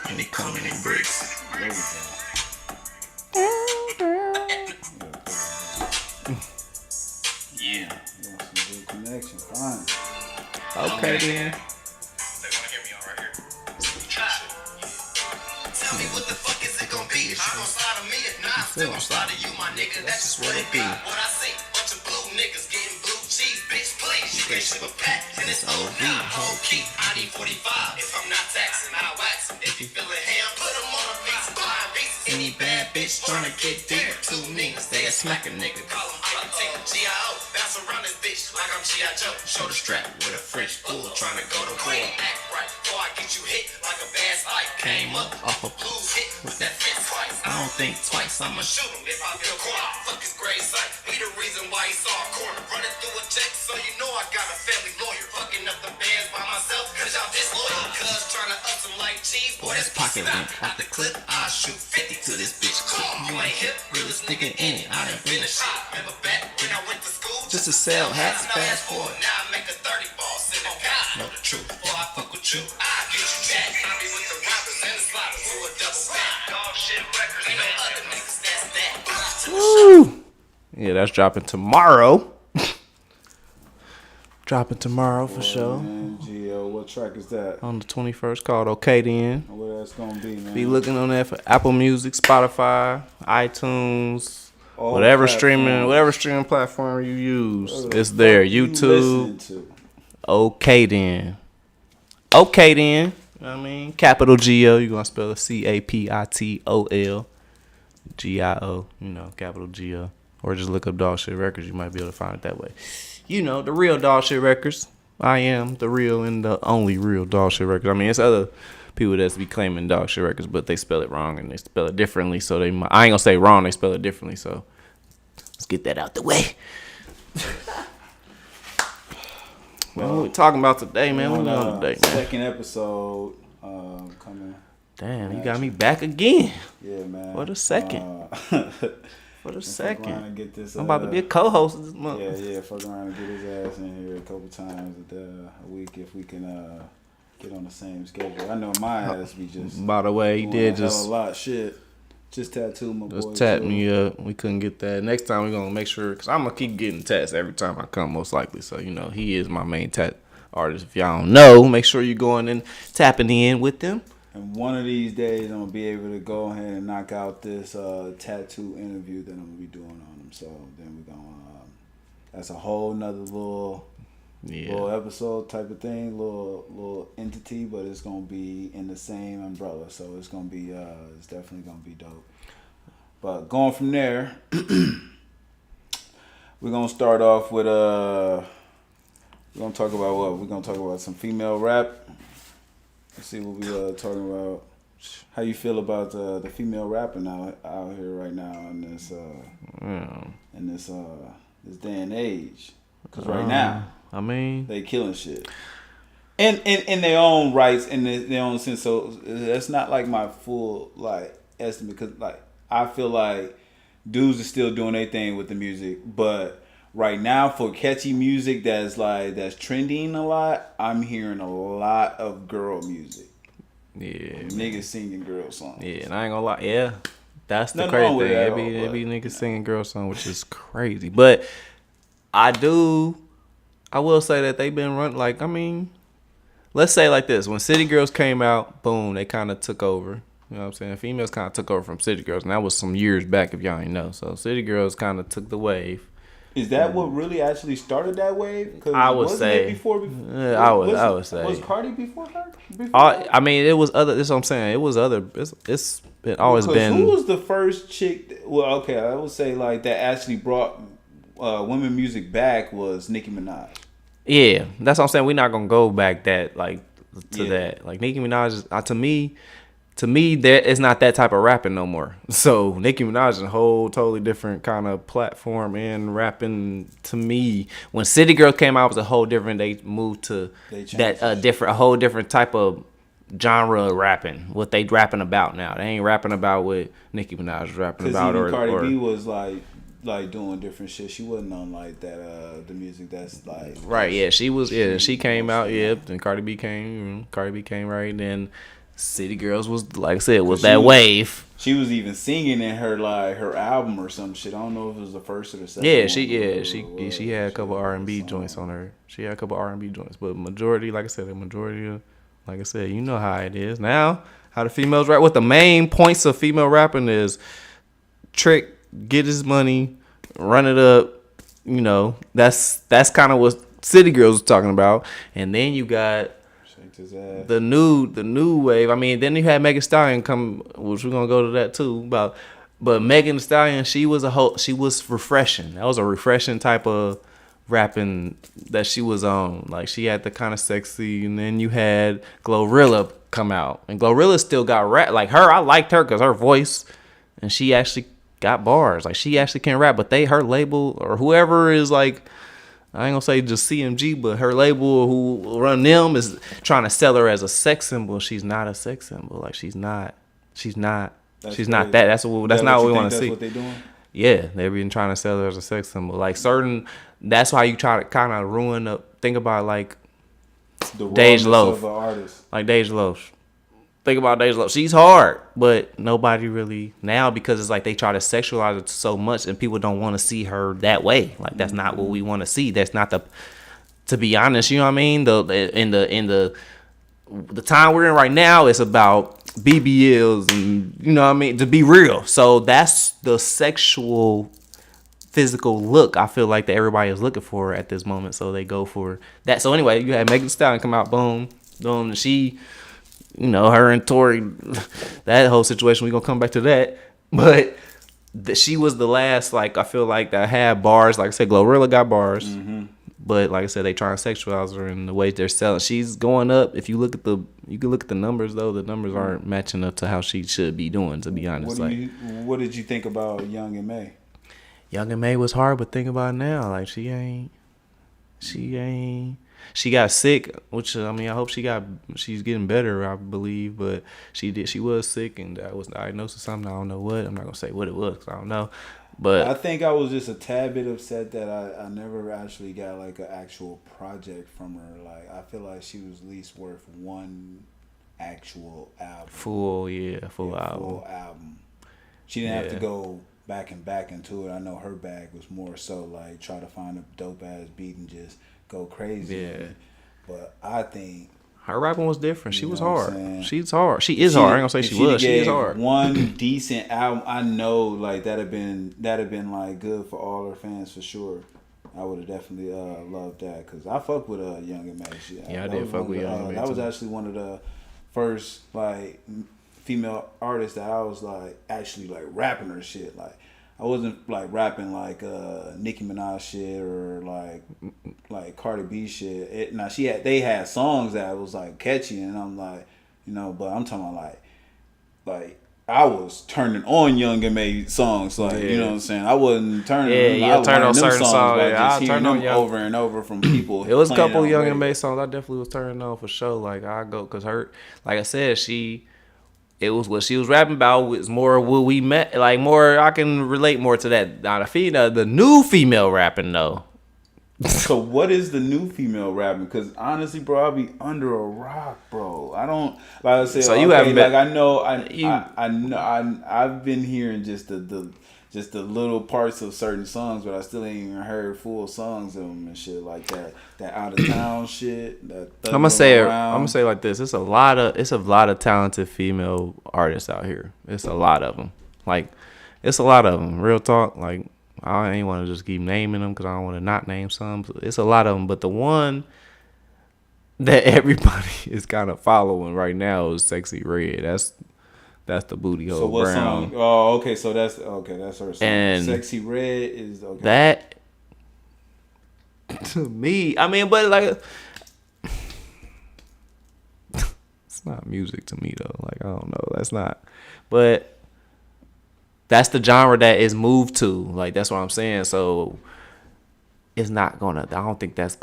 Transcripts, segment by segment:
And they coming in bricks. There we go. Yeah. Some good connection. Fine. Okay then. They wanna hear me on right here. Tell me what the fuck is it gonna be? If you gon' slide on me, if not, I'm still gon' slide to you, my nigga. That's just what it be. What I say, bunch of blue niggas getting blue cheese, bitch, please. You can ship a pack, and it's OV, whole key. I need 45. If I'm not taxing, I'll wax him. If you feelin' ham, put him on a piece. Buying pieces. Any bad bitch tryna get deep. Two niggas, they a smack a nigga. Call him Ike, G.I.O. Bounce around this bitch like I'm G.I. Joe. Shoulder strap with a French bull, tryna go to war. Act right, before I get you hit like a bad spike. Came up off a blue hit with that fist twice. I don't think twice, I'ma shoot him if I feel quiet. Fuck his gray sight, be the reason why he saw a corner. Running through a check, so you know I got a family lawyer. Fucking up the bands by myself, cause y'all disloyal. Cuz tryna up some like cheese, boy, that's pocket limp. Out the clip, I shoot 50 to this bitch. Cool, you ain't hip, realest nigga in it. I done been a shit. Remember back when I went to school? Just to sell hats, fast forward. Now I make a 30 ball, sitting on God. Know the truth, before I fuck with you, I get you jack. I be with the rappers and the slotters who a double back. Dog shit records, ain't no other niggas, that's that. Woo! Yeah, that's dropping tomorrow. Dropping tomorrow for sure. Man, Gio, what track is that? On the 21st, called Okay Then. What that's gonna be, man? Be looking on that for Apple Music, Spotify, iTunes, All whatever platforms. streaming platform you use. It's there. You YouTube. listening to? Okay Then. Okay Then. You know what I mean? Capital G-O. You're going to spell it CAPITOL. G-I-O. You know, capital G-O. Or just look up Dog Shit Records. You might be able to find it that way. You know, the real Dog Shit Records. I am the real and the only real Dog Shit Records. I mean, it's other people that's be claiming Dog Shit Records, but they spell it wrong and they spell it differently. So I ain't going to say wrong. They spell it differently. So let's get that out the way. Well, what we talking about today, man? What we on today, man? Second episode coming. Damn, you got me back again. Yeah, man. For the second. For the Fuck around second. and get this, I'm about to be a co-host this month. Yeah, fuck around and get his ass in here a couple times a week if we can get on the same schedule. I know my ass be just. By the way, he did just a lot of shit. Just tattoo my boy. just tap too. me up. We couldn't get that. Next time we're gonna make sure, because I'm gonna keep getting tats every time I come, most likely. So you know he is my main tat artist. If y'all don't know, make sure you're going and tapping in with them. And one of these days, I'm gonna be able to go ahead and knock out this tattoo interview that I'm gonna be doing on him. So then we're gonna. That's a whole nother little episode type of thing, little entity, but it's gonna be in the same umbrella. So it's gonna be it's definitely gonna be dope. But going from there, we're gonna start off with we're gonna talk about what? We're gonna talk about some female rap. Let's see what we talking about. How you feel about the female rapping out here right now in this this day and age? Because right now, I mean, they killing shit. In their own rights, in their own sense. So that's not like my full like estimate. Because like I feel like dudes are still doing their thing with the music, but right now for catchy music that's trending a lot, I'm hearing a lot of girl music. yeah, Niggas singing girl songs. yeah, and I ain't gonna lie, yeah, that's the Nothing crazy wrong with thing. that It at be all, niggas singing girl song, which is crazy. But I will say that they've been running. Like, I mean, let's say like this: when City Girls came out, boom, they kind of took over. You know what I'm saying? Females kind of took over from City Girls, and that was some years back, if y'all ain't know. So City Girls kind of took the wave. Is that what really actually started that wave? I would say. Before I would say. Was Cardi before her? I mean, it was other. That's what I'm saying. It was other. It's been always been. Who was the first chick? Well, okay, I would say like that actually brought women music back was Nicki Minaj. Yeah, that's what I'm saying. We're not gonna go back that that. Like Nicki Minaj is to me, that it's not that type of rapping no more. So Nicki Minaj is a whole totally different kind of platform and rapping. To me, when City Girls came out, it was a whole different. They moved to a whole different type of genre of rapping. What they rapping about now? They ain't rapping about what Nicki Minaj was rapping about. Cardi B was like like doing different shit. She wasn't on like that. The music that's like right. Yeah, she was. Yeah, she came out. Yeah, then Cardi B came. Cardi B came right. Then City Girls was like I said was that wave. She was even singing in her like her album or some shit. I don't know if it was the first or the second. Yeah, she had a couple R&B joints on her. She had a couple R&B joints, but majority, like I said, the majority of, like I said, you know how it is now. How the females rap. What the main points of female rapping is trick, get his money, run it up. You know, that's kind of what City Girls was talking about. And then you got the new wave. I mean, then you had Megan Thee Stallion come, which we're gonna go to that too. But Megan Thee Stallion, she was refreshing. That was a refreshing type of rapping that she was on. Like she had the kind of sexy, and then you had Glorilla come out, and Glorilla still got rap. Like her, I liked her because her voice, and she actually got bars. Like she actually can rap. But her label or whoever is like, I ain't gonna say just CMG, but her label who run them is trying to sell her as a sex symbol. She's not a sex symbol. Like she's not that. That's not what we want to see. What they doing? Yeah, they've been trying to sell her as a sex symbol. Like that's why you try to kind of ruin up. Think about like the Dej Loaf. Of an artist. Like Dej Loaf. Think about Dej Loaf. She's hard, but nobody really now because it's like they try to sexualize it so much, and people don't want to see her that way. Like that's not what we want to see. That's not to be honest, you know what I mean? The time we're in right now is about BBLs and you know what I mean, to be real. So that's the sexual physical look I feel like that everybody is looking for at this moment. So they go for that. So anyway, you had Megan Thee Stallion come out, boom, and she, you know, her and Tory, that whole situation, we're gonna come back to that. But she was the last, like, I feel like that had bars. Like I said, Glorilla got bars. Mm-hmm. But like I said, they trying to sexualize her in the way they're selling. She's going up. If you look at you can look at the numbers though. The numbers aren't matching up to how she should be doing. To be honest, what did you think about Young and May? Young and May was hard, but think about it now. Like she got sick, which I mean, I hope she's getting better. I believe, but she was sick, and that was diagnosed with something. I don't know what. I'm not gonna say what it was. 'Cause I don't know. But I think I was just a tad bit upset that I never actually got like an actual project from her. Like I feel like she was at least worth one actual album. Full album. She didn't have to go back into it. I know her bag was more so like try to find a dope ass beat and just go crazy. Yeah. But I think her rapping was different. She was hard. She's hard. She is hard. I ain't gonna say she was. She is hard. One decent album, I know, like that'd have been like good for all her fans for sure. I would have definitely loved that because I fuck with Young and May. I did fuck with Young and May. That was actually one of the first like female artists that I was like actually like rapping her shit. Like I wasn't like rapping like Nicki Minaj shit or like Cardi B shit. They had songs that was like catchy, and I'm like, you know, but I'm talking about like I was turning on Young and May songs, like you know what I'm saying. I wasn't turning. I turn on certain songs. Like, just hearing them over and over from people. It was a couple Young and May songs I definitely was turning on for sure. Like I go because her, like I said, it was what she was rapping about was more what we met, like more. I can relate more to that. Now the new female rapping though. So what is the new female rapping? Because honestly, bro, I'll be under a rock, bro. I don't like I said. So you haven't been, like I know I've been hearing just the little parts of certain songs, but I still ain't even heard full songs of them and shit like that. That out of town shit. I'm gonna say it like this. It's a lot of talented female artists out here. It's a lot of them. Like it's a lot of them. Real talk. Like I ain't want to just keep naming them because I don't want to not name some. It's a lot of them, but the one that everybody is kind of following right now is Sexy Red. That's the booty hole. So what brown. Song? Oh, okay. So that's her song. And Sexy Red is okay. That to me, I mean, but like, it's not music to me though. Like I don't know. That's not. But that's the genre that is moved to. Like that's what I'm saying. So it's not gonna. I don't think that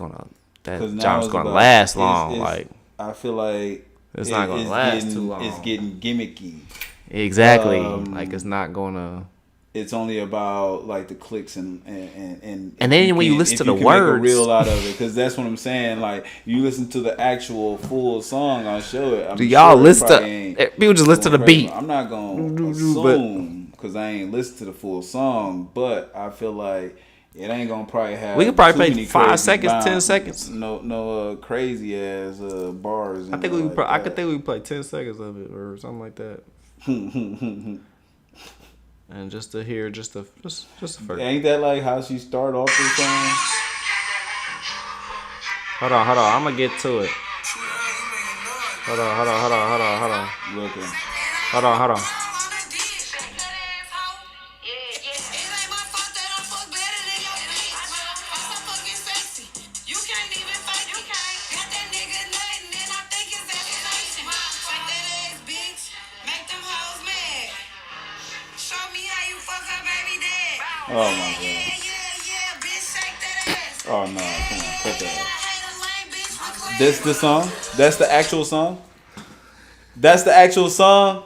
genre's gonna last long. Like I feel like. It's not gonna last too long. It's getting gimmicky. Exactly. Like it's not gonna. it's only about like the clicks and then when you listen to the make a words, reel out of it, because that's what I'm saying. Like you listen to the actual full song, I'll show it. do y'all listen to people just listen to the beat? I'm not gonna assume because I ain't listened to the full song, but I feel like it ain't gonna probably have. We could probably play 5 seconds, 10 seconds. No crazy ass bars. I think I could think we could play 10 seconds of it or something like that. And just to hear, just a first. Ain't that like how she started off the song? Hold on. I'm gonna get to it. Hold on. Looking. Hold on. Oh my god. Oh no, come on, cut that. This the song? That's the actual song? That's the actual song?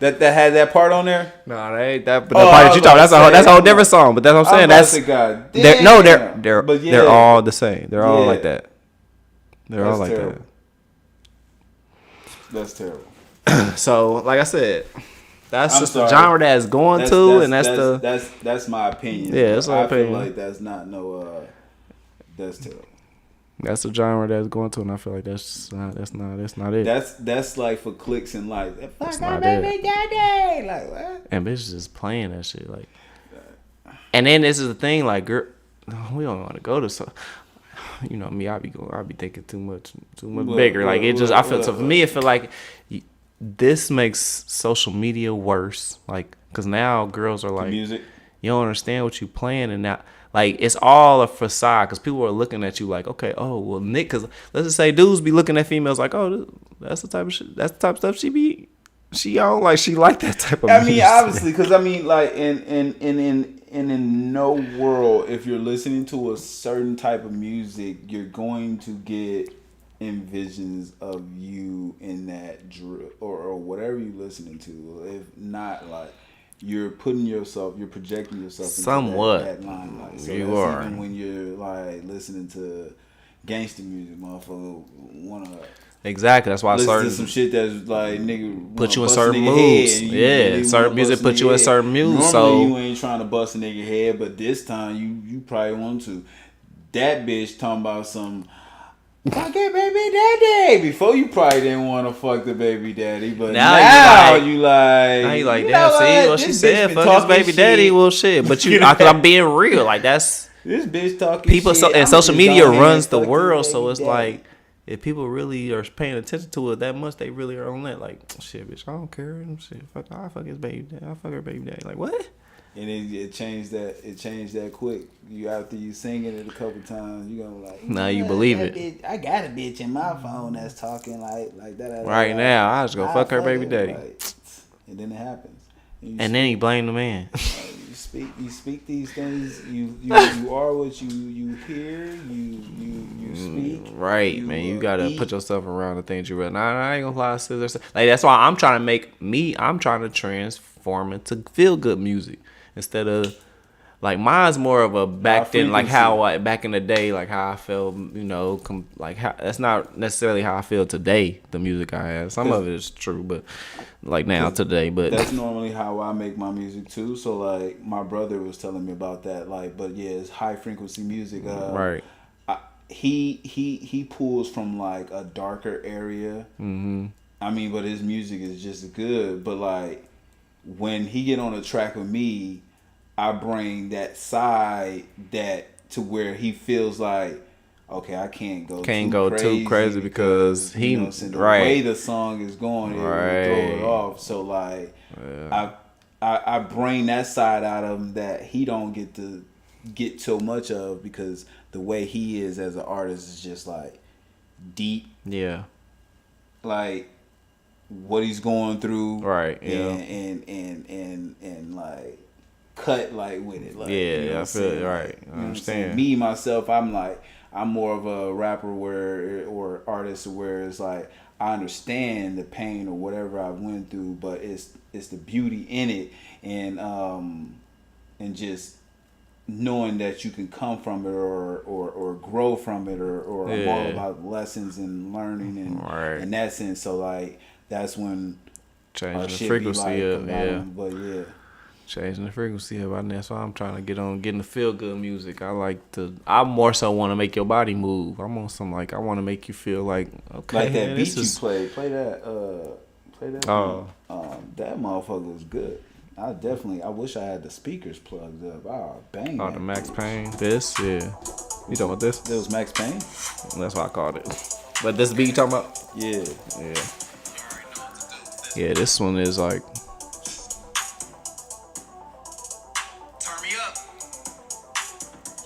That had that part on there? No, that ain't that. But the part that you talking, that's a whole different song. But that's what I'm saying. They're all the same. They're all like that. They're all like that. That's terrible. So, like I said, that's just the genre that it's going to, and that's my opinion. Yeah, that's my opinion. I feel like that's not that's terrible. That's the genre that's going to, and I feel like that's not it. That's like for clicks and likes. That's not it. Daddy. Like what? And bitches just playing that shit like. And then this is the thing, like, girl, we don't want to go to so. You know me, I be thinking too much bigger. Like it just, I feel so for me, it feel like this makes social media worse. Like, cause now girls are like, music. You don't understand what you playing, and now like it's all a facade. Cause people are looking at you like, okay, oh well, Nick. Cause let's just say dudes be looking at females like, oh, that's the type of shit. That's the type of stuff she on. Like she like that type of. I mean, obviously, cause I mean, like in no world, if you're listening to a certain type of music, you're going to get envisions of you in that drill or whatever you're listening to. If not, like you're projecting yourself into somewhat that limelight. So you are. Even when you're like listening to gangster music, motherfucker wanna. Exactly, that's why listen to some shit that's like nigga put you in certain moods. Yeah, certain music put you in certain moods. So you ain't trying to bust a nigga head, but this time you probably want to. That bitch talking about some fuck it, baby daddy. Before you probably didn't want to fuck the baby daddy, but now you like damn. See what she said? Fuck his baby daddy. Well, shit. But I'm being real. Like that's this bitch talking. People and social media runs the world, so it's like. If people really are paying attention to it that much, they really are on that. Like, shit, bitch, I don't care. Shit, I fuck his baby daddy. I fuck her baby daddy. Like, what? And it changed that. It changed that quick. You after you singing it a couple times, you gonna like. Now you believe it. Bitch, I got a bitch in my phone that's talking like that. Right now, I just go fuck her baby daddy. Like, and then it happens. And then you blame the man. You speak these things. You are what you hear. You speak. Right, man. You gotta put yourself around the things you read. I ain't gonna lie, scissors. Like that's why I'm trying to transform into feel good music instead of like mine's more of a back then, like how back in the day, like how I felt. You know, like how that's not necessarily how I feel today. The music I have, some of it is true, but. Like now today, but that's normally how I make my music too. So like my brother was telling me about that. Like, but yeah, it's high frequency music. Right. He pulls from like a darker area. Mm-hmm. I mean, but his music is just good. But like when he get on a track with me, I bring that side to where he feels like. Okay, I can't go too crazy because he the way the song is going, it will throw it off. So like, I bring that side out of him that he don't get so much of because the way he is as an artist is just like deep. Yeah. Like what he's going through. Right. Yeah. And like cut like with it. Like, yeah, you know I feel it. Right. I understand. Me myself, I'm more of a rapper or artist where it's like I understand the pain or whatever I went through, but it's the beauty in it, and and just knowing that you can come from it or grow from it or I'm all about lessons and learning and in that sense. So like that's when changing the shit frequency be like, up, yeah. But yeah. Changing the frequency up. That's why I'm trying to getting the feel good music. I more so want to make your body move. I'm on some like I want to make you feel like okay. Like that man, beat you play that. Oh. That motherfucker was good. I wish I had the speakers plugged up. Oh, bang. Oh, the Max Payne. This, yeah. You talking about this? It was Max Payne? That's what I called it. But this beat you talking about? Yeah. Yeah. Yeah, this one is like. Turn me up.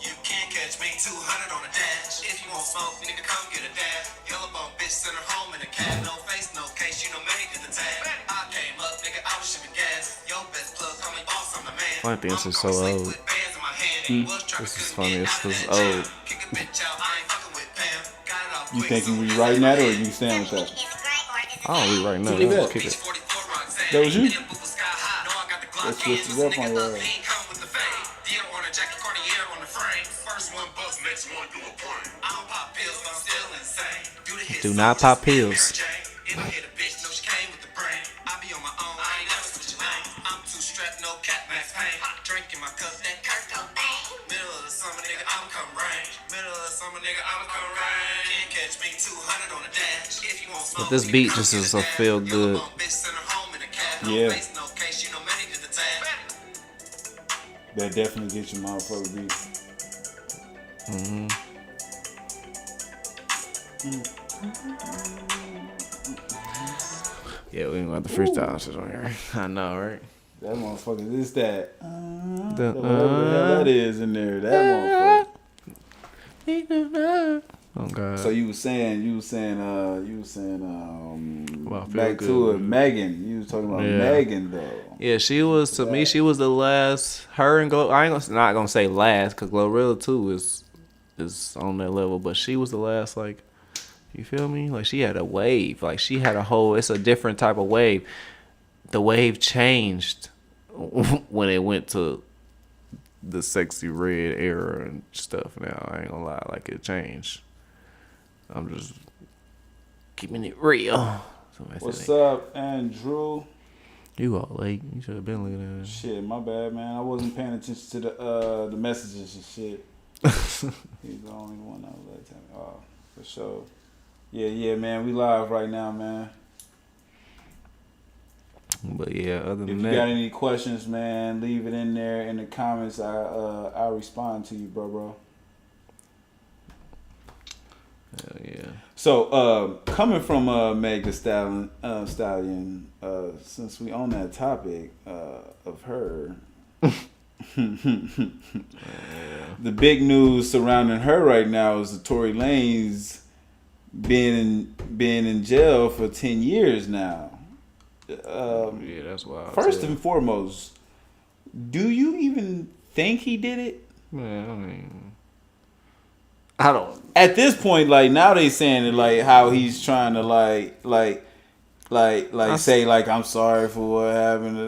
You can't catch me 200 on a dash. If you want smoke, nigga, come get a dash. Yellow bone bitch, send her home in a cab. No face, no case, you know me, did the tag. I came up, nigga, I was shipping gas. Yo, best plug, call me boss, I'm the man. I think this is so old. This is funny, this is old. You think you rewriting that or you staying with that? I don't rewrite nothing. Keep it. Keep it. That was you? Let's switch it up on your ass. Do not pop pills. But this beat just is a feel good. Yeah. That definitely gets your motherfucker beat. Yeah, we ain't got the freestyle shit on here. I know, right? That motherfucker is that. Whatever the hell that is in there. That motherfucker. Oh God. So you was saying, back good. to it, Megan. You was talking about Megan though. Yeah, she was to me. She was the last. Her and Glow. I ain't not gonna say last because Glorilla too is on that level. But she was the last. Like, you feel me? Like she had a wave. Like she had a whole. It's a different type of wave. The wave changed when it went to the sexy red era and stuff. Now I ain't gonna lie. Like it changed. I'm just keeping it real. What's up, Andrew? You all late. You should have been looking at it. Shit, my bad, man. I wasn't paying attention to the messages and shit. He's the only one that was that time. Oh, for sure. Yeah, man. We live right now, man. But yeah, other than if you got any questions, man, leave it in there in the comments. I'll respond to you, bro. Hell yeah. So, coming from Meg Thee Stallion, since we on that topic of her, the big news surrounding her right now is the Tory Lanez being in jail for 10 years now. Yeah, that's wild. First and foremost, do you even think he did it? Man, I mean, I don't. At this point, like now they saying it like how he's trying to like say like I'm sorry for what happened,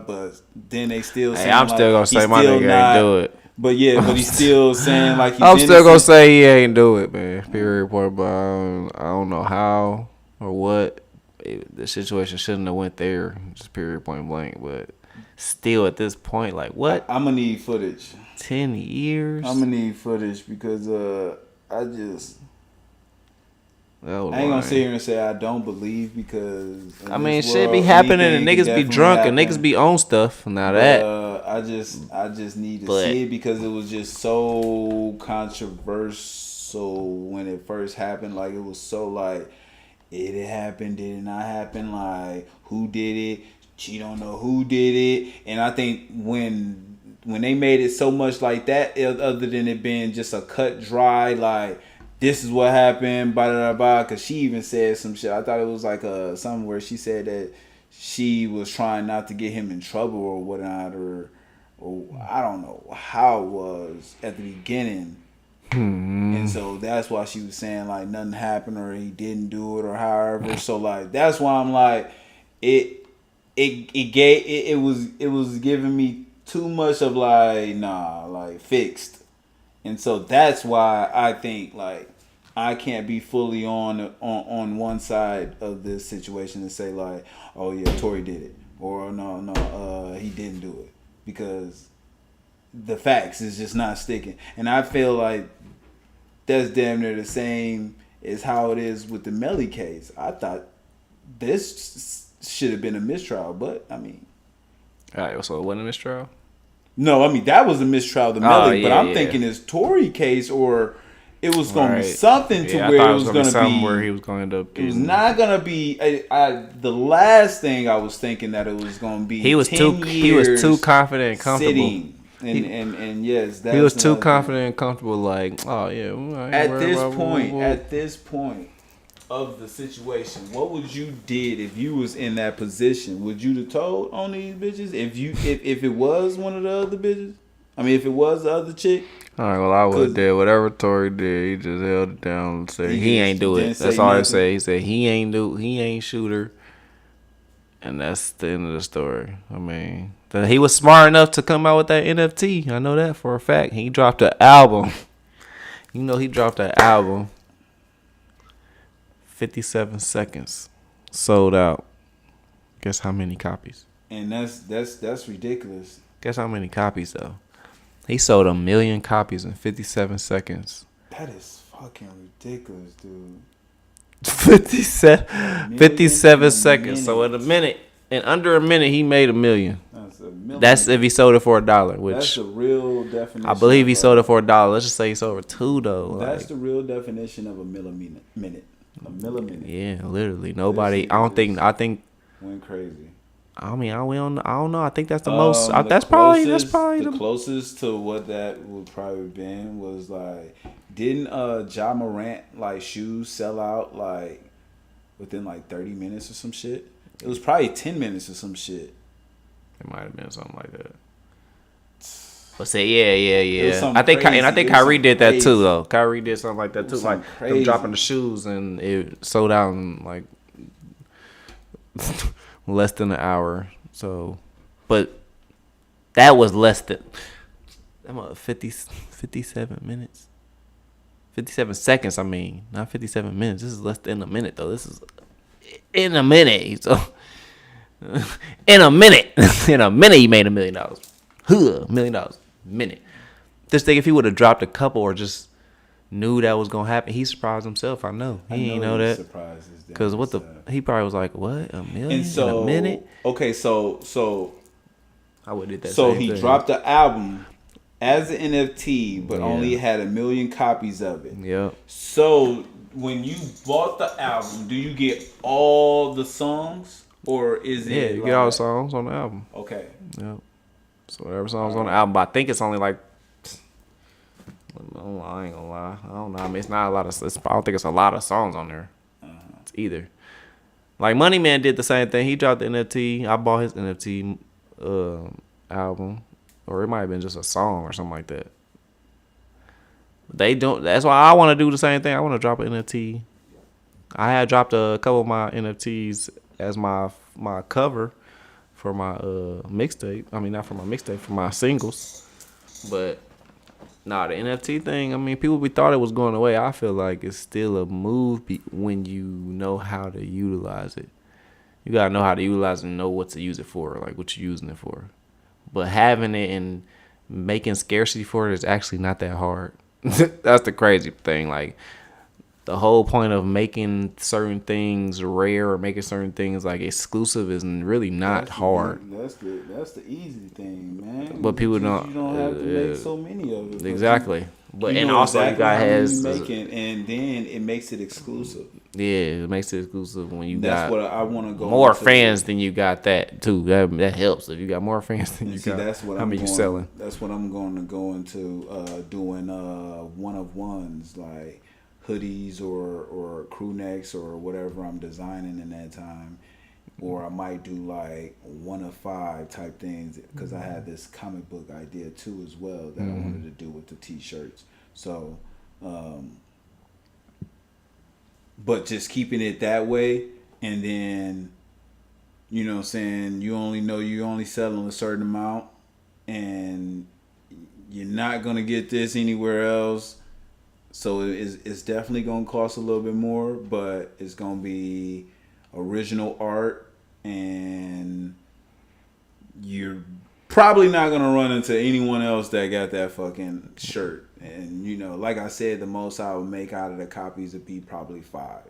but then they still saying I'm still gonna say my nigga ain't do it. But yeah, but he's still saying like he's I'm still gonna say he ain't do it, man. Period. But I don't know how or what. The situation shouldn't have went there. Just period, point blank. But still, at this point, like what? I'm gonna need footage. 10 years. I'm gonna need footage because I ain't gonna sit here and say I don't believe because I mean shit be happening and niggas be drunk and niggas be on stuff. Now that I just need to see it because it was just so controversial when it first happened. Like it was so like it happened, did it not happen? Like who did it? She don't know who did it. And I think when they made it so much like that, other than it being just a cut dry, like this is what happened, blah blah blah. Because she even said some shit. I thought it was like something where she said that she was trying not to get him in trouble or whatnot, or I don't know how it was at the beginning. And so that's why she was saying like nothing happened or he didn't do it or however. So like that's why I'm like it was giving me too much of like nah, like fixed, and so that's why I think like I can't be fully on one side of this situation and say like, oh yeah, Tory did it, or no, he didn't do it, because the facts is just not sticking, and I feel like that's damn near the same as how it is with the Melly case. I thought this should have been a mistrial, but I mean, all right, so it wasn't a mistrial. no, I mean that was a mistrial of the Melly, but I'm thinking it's Tory case, or it was going to be something to where it was going to be where he was going to end up. It was not going to be. The last thing I was thinking that it was going to be. He was too confident and comfortable. Sitting. And yes, that's he was too confident and comfortable. Like, oh yeah. At this point of the situation, what would you did if you was in that position? Would you have told on these bitches if it was one of the other bitches? I mean, if it was the other chick. All right, well, I would have did whatever Tory did. He just held it down and said he ain't do it. That's all I say. He said he ain't shoot her. And that's the end of the story. I mean, he was smart enough to come out with that NFT. I know that for a fact. He dropped an album. You know, he dropped an album. 57 seconds. Sold out. Guess how many copies? And that's ridiculous. Guess how many copies, though? He sold 1 million copies in 57 seconds. That is fucking ridiculous, dude. 57 seconds. So in under a minute, he made $1 million. That's if he sold it for $1, which that's the real definition. I believe he sold it for $1. Let's just say he sold it for $2 though. That's the real definition of a milliminute. A milliminute. Yeah, literally. Nobody. I think went crazy. I mean, I don't know. I think that's the most. That's probably the closest to what that would probably have been was like, didn't Ja Morant like shoes sell out like within like 30 minutes or some shit? It was probably 10 minutes or some shit. It might have been something like that. But say yeah. I think Carri did that too though. Carri did something like that too, like them dropping the shoes and it sold out in like less than an hour. So, but that was less than 57 minutes. 57 seconds, I mean. Not 57 minutes. This is less than a minute, though. This is in a minute. So, in a minute. In a minute, he made $1 million. $1 million. Minute. Just think if he would have dropped a couple or just knew that was going to happen. He surprised himself, I know. He ain't know that. Because he probably was like, what? $1 million in a minute? Okay, so I would have did that. So he dropped the album as an NFT, but only had 1 million copies of it. Yeah. So when you bought the album, do you get all the songs, or is it? Yeah, you get all the songs on the album. Okay. Yeah. So whatever songs on the album, but I think it's only like. I ain't gonna lie. I don't know. I mean, it's not a lot of. I don't think it's a lot of songs on there. It's either. Like Money Man did the same thing. He dropped the NFT. I bought his NFT album, or it might have been just a song or something like that. They don't. That's why I want to do the same thing. I want to drop an NFT. I had dropped a couple of my NFTs as my cover for my mixtape. I mean, not for my mixtape, for my singles. But nah, the NFT thing. I mean, people thought it was going away. I feel like it's still a move when you know how to utilize it. You gotta know how to utilize it and know what to use it for, like what you're using it for. But having it and making scarcity for it is actually not that hard. That's the crazy thing. Like the whole point of making certain things rare or making certain things like exclusive is really not hard. That's the easy thing, man. But people don't. You don't have to make so many of it. Exactly. But and also exactly you got has and then it makes it exclusive. Yeah, it makes it exclusive when you that's got what I want to go more fans than you got that too. That helps if you got more fans than you got. That's what how many you selling? That's what I'm going to go into doing one of ones like hoodies or crew necks or whatever I'm designing in that time. Or I might do like 1 of 5 type things because I had this comic book idea too as well that I wanted to do with the t-shirts. So, but just keeping it that way, and then, you know what I'm saying, you only selling a certain amount, and you're not gonna get this anywhere else. So it's definitely gonna cost a little bit more, but it's gonna be original art, and you're probably not gonna run into anyone else that got that fucking shirt. And you know, like I said, the most I would make out of the copies would be probably 5.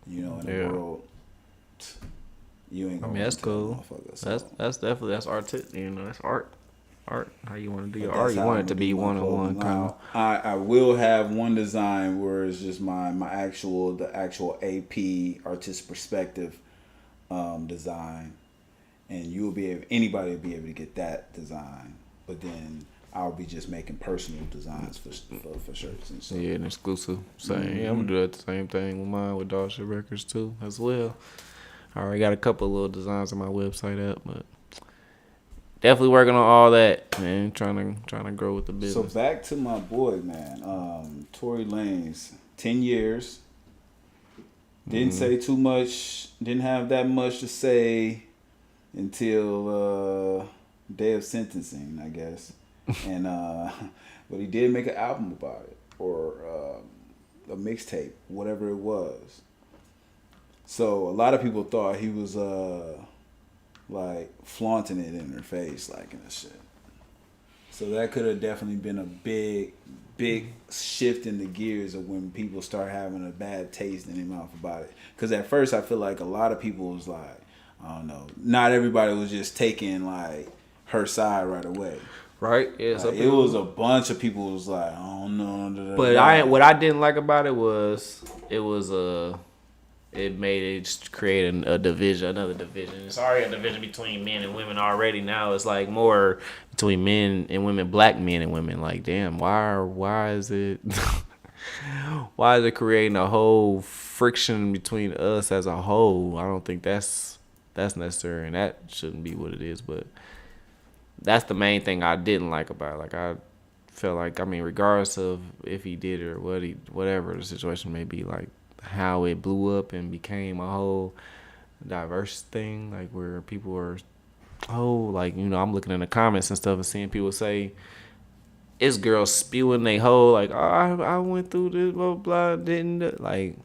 You know, in the world, you ain't gonna. I mean, that's cool. So. That's definitely art. You know, that's art. Art. How you want to do your art? You want it to be one-on-one kind of. I will have one design where it's just the actual AP artist perspective design, and anybody will be able to get that design. But then I'll be just making personal designs for shirts and stuff. Yeah, and exclusive. Same. Yeah, I'm gonna do that the same thing with mine with Dog Shit Records too as well. I already got a couple of little designs on my website up, but definitely working on all that, man. Trying to grow with the business. So back to my boy, man. Tory Lanez, 10 years. Didn't say too much. Didn't have that much to say until day of sentencing, I guess. And but he did make an album about it, or a mixtape, whatever it was. So a lot of people thought he was like flaunting it in her face, like in a shit. So that could have definitely been a big shift in the gears of when people start having a bad taste in their mouth about it. Because at first I feel like a lot of people was like, I don't know, not everybody was just taking like her side right away. Right? Yeah. Like, it was a bunch of people who was like, I don't know. But what I didn't like about it was it made it just create another division. It's already a division between men and women already. Now it's like more between men and women, black men and women. Like, damn, why is it why is it creating a whole friction between us as a whole? I don't think that's necessary, and that shouldn't be what it is. But that's the main thing I didn't like about it. Like, I felt like, I mean, regardless of if he did it or whatever the situation may be, like how it blew up and became a whole diverse thing, like where people were, like, you know, I'm looking in the comments and stuff and seeing people say, it's girls spewing they whole, like, I went through this, blah, blah, didn't, like,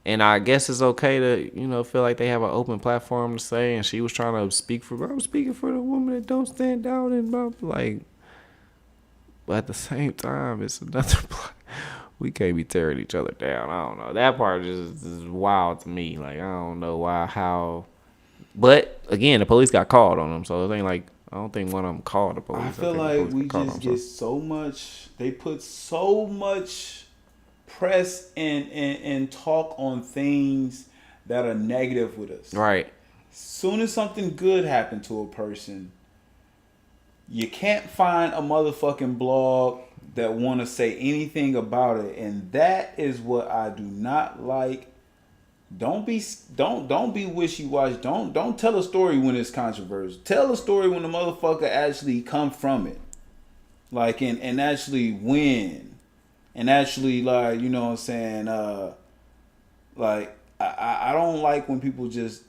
and I guess it's okay to, you know, feel like they have an open platform to say, and she was trying to I'm speaking for the woman that don't stand out and blah, blah, like, but at the same time, it's another we can't be tearing each other down. I don't know. That part is wild to me. Like, I don't know how. But again, the police got called on them, so it ain't like, I don't think one of them called the police. I feel like we just get so much. They put so much press and talk on things that are negative with us. Right. Soon as something good happened to a person, you can't find a motherfucking blog that want to say anything about it, and that is what I do not like. Don't be wishy-washy. Don't tell a story when it's controversial. Tell a story when the motherfucker actually come from it, like, and actually win, and actually, like, you know what I'm saying, like, I don't like when people just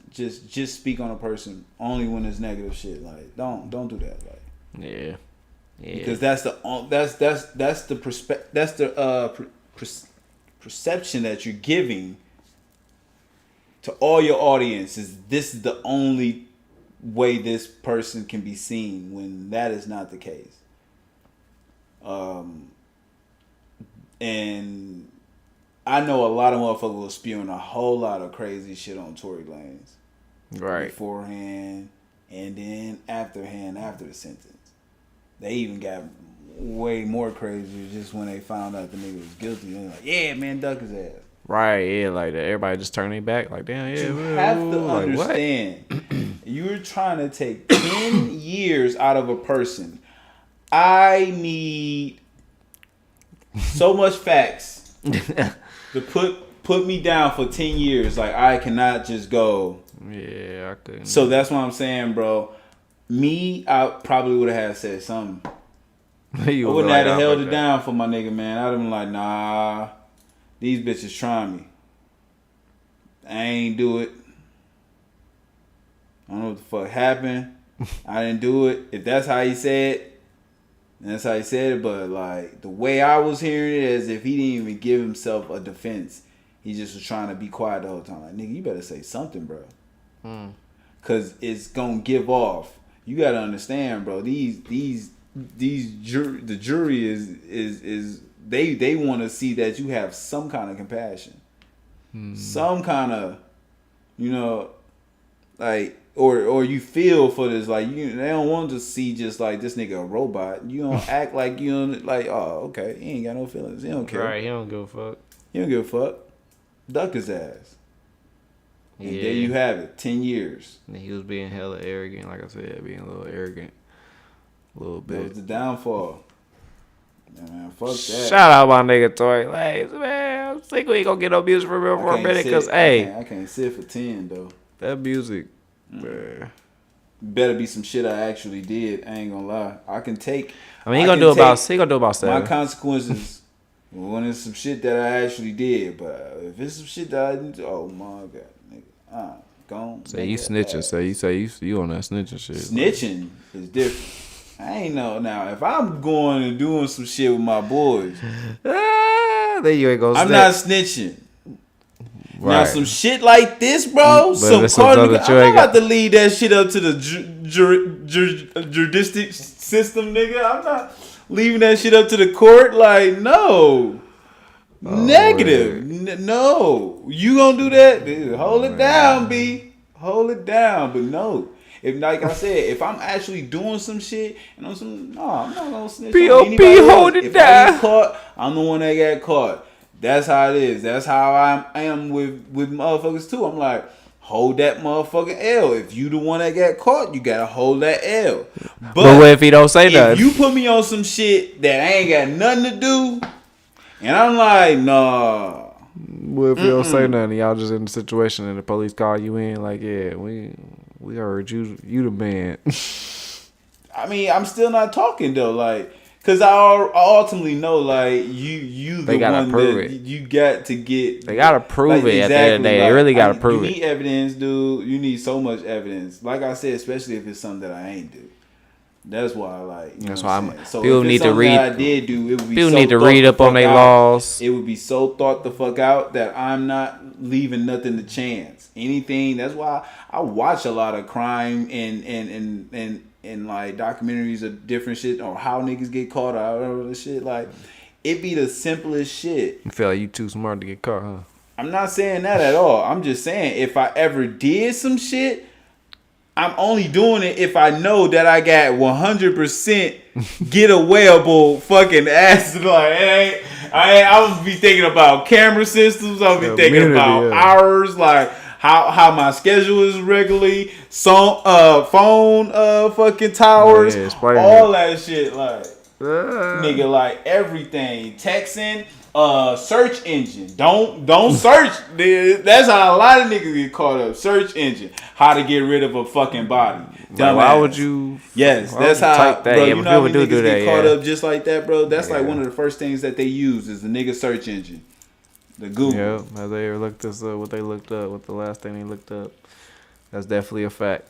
speak on a person only when it's negative shit. Like, don't do that. Like, yeah. Because that's the perception that you're giving to all your audience, is this is the only way this person can be seen, when that is not the case. And I know a lot of motherfuckers was spewing a whole lot of crazy shit on Tory Lanez, right, beforehand and then after the sentence. They even got way more crazy just when they found out the nigga was guilty. They're like, yeah, man, duck his ass. Right, yeah, like that. Everybody just turning their back, like, damn, yeah. You have to understand, you're trying to take 10 years out of a person. I need so much facts to put me down for 10 years. Like, I cannot just go. Yeah, I couldn't. So that's what I'm saying, bro. I probably would have said something. I wouldn't have held it down for my nigga, man. I'd have been like, nah, these bitches trying me. I ain't do it. I don't know what the fuck happened. I didn't do it. If that's how he said, that's how he said it. But like the way I was hearing it, as if he didn't even give himself a defense. He just was trying to be quiet the whole time. Like, nigga, you better say something, bro. Cause it's gonna give off. You gotta understand, bro. The jury is they want to see that you have some kind of compassion, some kind of, like, or you feel for this. Like, they don't want to see just like this nigga a robot. You don't act like you don't like. Oh, okay, he ain't got no feelings. He don't care. Right, he don't give a fuck. He don't give a fuck. Duck his ass. And there you have it. 10 years. And he was being hella arrogant, like I said, being a little arrogant. A little bit. That was the downfall. Yeah, man, fuck that. Shout out my nigga Tory. Like, man, I'm sick we ain't gonna get no music from him for a minute, because, hey. I can't sit for 10, though. That music, man. Better be some shit I actually did. I ain't gonna lie. I can take. I mean, he gonna do about 7. My consequences when it's some shit that I actually did. But if it's some shit that I didn't do, oh my God, nigga. Gone. So you snitching. So you say you on that snitching shit. Snitching is different. I ain't know. Now, if I'm going and doing some shit with my boys, then you ain't gonna I'm not snitching. Right. Now, some shit like this, bro, I'm not about to leave that shit up to the jurisdiction system, nigga. I'm not leaving that shit up to the court. Like, no. Negative. No. You gonna do that? Dude, hold it down, B. Hold it down. But no. If, like I said, if I'm actually doing some shit and I'm not gonna snitch. P.O.P. hold it down. I get caught, I'm the one that got caught. That's how it is. That's how I am with motherfuckers too. I'm like, hold that motherfucking L. If you the one that got caught, you gotta hold that L. But what if he don't say nothing? If you put me on some shit that I ain't got nothing to do, and I'm like, nah. What if you don't say nothing? Y'all just in the situation and the police call you in, like, yeah, we heard you the man. I mean, I'm still not talking though, like, cause I ultimately know, like, you the one that you got to get. They gotta prove it at the end of the day. They really gotta prove it. You need evidence, dude. You need so much evidence. Like I said, especially if it's something that I ain't do. That's why, like, that's why people need to read. I did do. It would be people need to read up on their laws. It would be so thought the fuck out that I'm not leaving nothing to chance. Anything. That's why I watch a lot of crime and like documentaries of different shit or how niggas get caught out or the shit. Like, it be the simplest shit. You feel like you too smart to get caught, huh? I'm not saying that at all. I'm just saying if I ever did some shit, I'm only doing it if I know that I got 100% getawayable fucking ass. Like, I would be thinking about camera systems. I would be thinking about hours, like how my schedule is regularly, phone fucking towers, all that shit. Like, nigga, like everything, texting. Search engine. Don't search. That's how a lot of niggas get caught up. Search engine. How to get rid of a fucking body. Like, why would you? Yes, that's how. Bro, you know how many niggas get caught up just like that, bro. That's like one of the first things that they use is the nigga search engine, the Google. Yeah, have they ever looked this up? What they looked up? What the last thing they looked up? That's definitely a fact.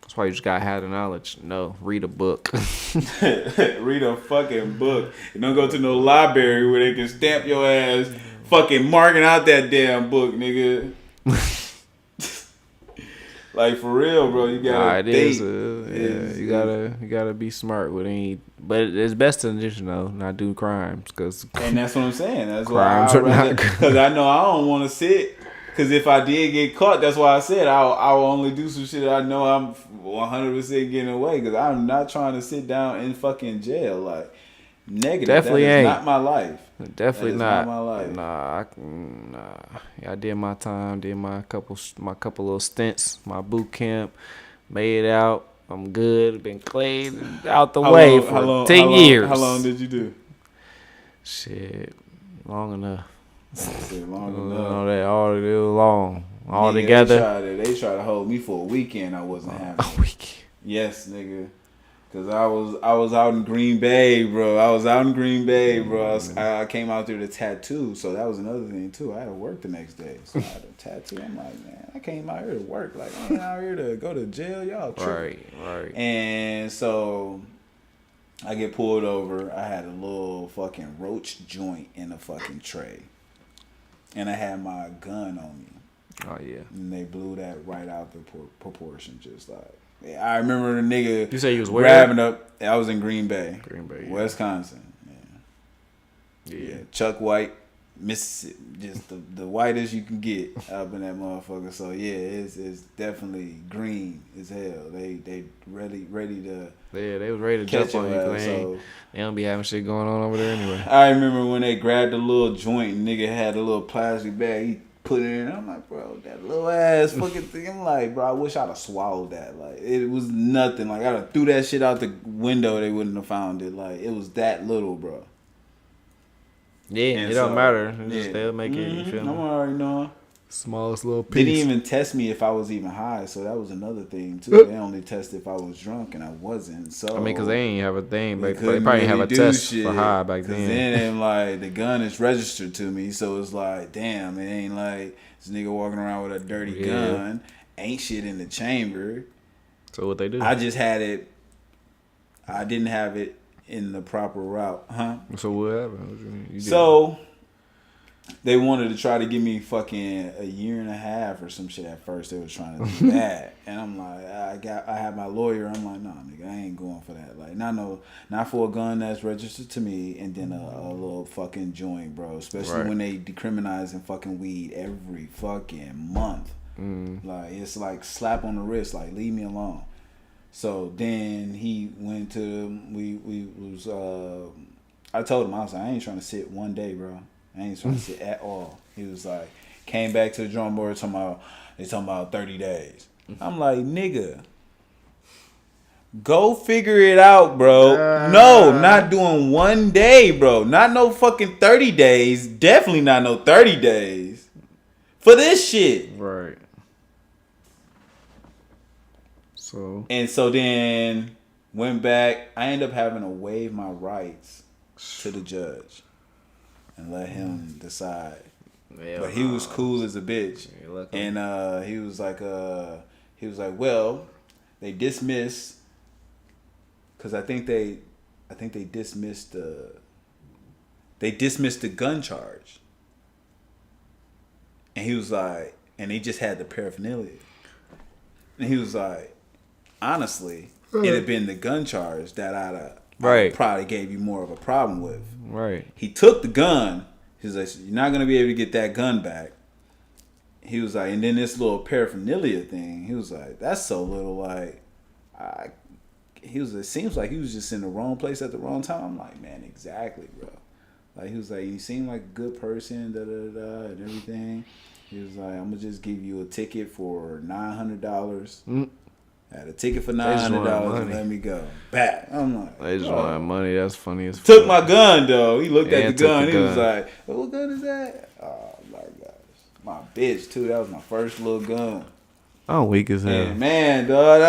That's why you just gotta have the knowledge. No, read a book. Read a fucking book. And don't go to no library where they can stamp your ass fucking marking out that damn book, nigga. Like, for real, bro. You gotta think. You gotta be smart with any. But it's best to just, not do crimes. And that's what I'm saying. That's why because I know I don't want to sit. Because if I did get caught, that's why I said I will only do some shit that I know I'm 100% getting away. Because I'm not trying to sit down in fucking jail. Like, negative. Definitely that is ain't. Not my life. Definitely not my life. Nah. Yeah, I did my time. Did my couple little stints. My boot camp. Made it out. I'm good. Been clean out the way for 10 years. How long did you do? Shit, long enough. Long enough. All together. They tried to hold me for a weekend. I wasn't happy. A weekend. Yes, nigga. Cause I was out in Green Bay, bro. I came out there to tattoo, so that was another thing too. I had to work the next day, so I had to tattoo. I'm like, man, I came out here to work. Like, I ain't out here to go to jail, y'all tripping. Right. And so I get pulled over. I had a little fucking roach joint in a fucking tray, and I had my gun on me. Oh yeah. And they blew that right out the proportion, just like. Yeah, I remember the nigga. You say you was where? Grabbing up. I was in Green Bay, yeah. Wisconsin. Yeah. Chuck White, Mississippi, just the whitest you can get up in that motherfucker. So yeah, it's definitely green as hell. They ready to. Yeah, they was ready to jump on you. So they don't be having shit going on over there anyway. I remember when they grabbed the little joint, nigga had a little plastic bag. He put it in. I'm like, bro, that little ass fucking thing. I'm like, bro, I wish I'd have swallowed that. Like, it was nothing. Like, I'd have threw that shit out the window. They wouldn't have found it. Like, it was that little, bro. Yeah, and it don't matter. They'll make it. You feel me? I'm already knowing. Smallest little piece. They didn't even test me if I was even high, so that was another thing too. They only tested if I was drunk, and I wasn't. So I mean, because they ain't have a thing, but they probably have a test for high back then. Then like the gun is registered to me, so it's like, damn, it ain't like this nigga walking around with a dirty gun, ain't shit in the chamber. So what they do? I just had it. I didn't have it in the proper route, huh? So what happened? You so. They wanted to try to give me fucking a year and a half or some shit at first. They was trying to do that. And I'm like, I had my lawyer. I'm like, nah, nigga, I ain't going for that. Like, not for a gun that's registered to me and then a little fucking joint, bro. Especially when they decriminalizing fucking weed every fucking month. Like, it's like slap on the wrist. Like, leave me alone. So then he went to, I told him, I was like, I ain't trying to sit one day, bro. I ain't trying to sit at all. He was like, came back to the drum board talking about 30 days. I'm like, nigga, go figure it out, bro. No, not doing one day, bro. Not no fucking 30 days. Definitely not no 30 days. For this shit. Right. And so then went back. I ended up having to waive my rights to the judge. And let him decide. Yeah, but he was cool as a bitch. And he was like, well, they dismissed, because I think they dismissed the gun charge. And he was like, and they just had the paraphernalia. And he was like, honestly, it'd have been the gun charge that I probably gave you more of a problem with. Right. He took the gun. He's like, you're not going to be able to get that gun back. He was like, and then this little paraphernalia thing, he was like, that's so little, like, it seems like he was just in the wrong place at the wrong time. I'm like, man, exactly, bro. Like, he was like, you seem like a good person, and everything. He was like, I'm going to just give you a ticket for $900. I had a ticket for $900 and let me go. Back. I'm like, they just want money. That's funny as fuck. Took my gun, though. He looked at the gun. He was like, what gun is that? Oh, my gosh. My bitch, too. That was my first little gun. I'm weak as hell. And man, dog,